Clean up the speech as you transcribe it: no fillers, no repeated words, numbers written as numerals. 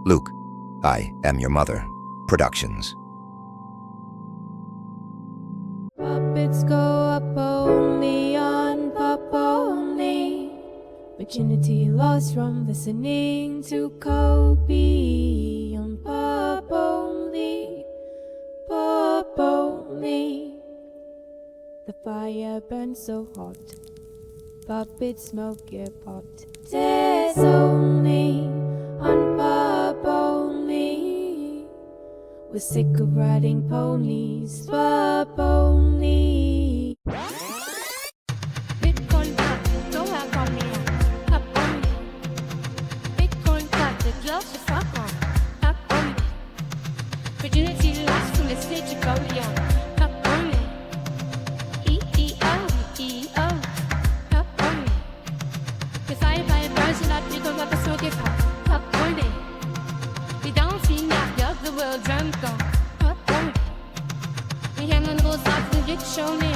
Luke, I Am Your Mother Productions. Puppets go up only on PUP only. Virginity lost from listening to Kobe on PUP only. PUP only. The fire burns so hot, puppets smoke your pot. Tess only on PUP only. We're sick of riding ponies, PUP only. Bitcoin cut, go out on me, PUP only. Bitcoin cut, the girls you fuck on, PUP only. Virginity lost to the stage you go young, PUP only. EEO, PUP only. Defied by a person that you don't have to smoke it PUP only. We don't see that the other world drunk on, PUP only. We hang on those off the dick show me.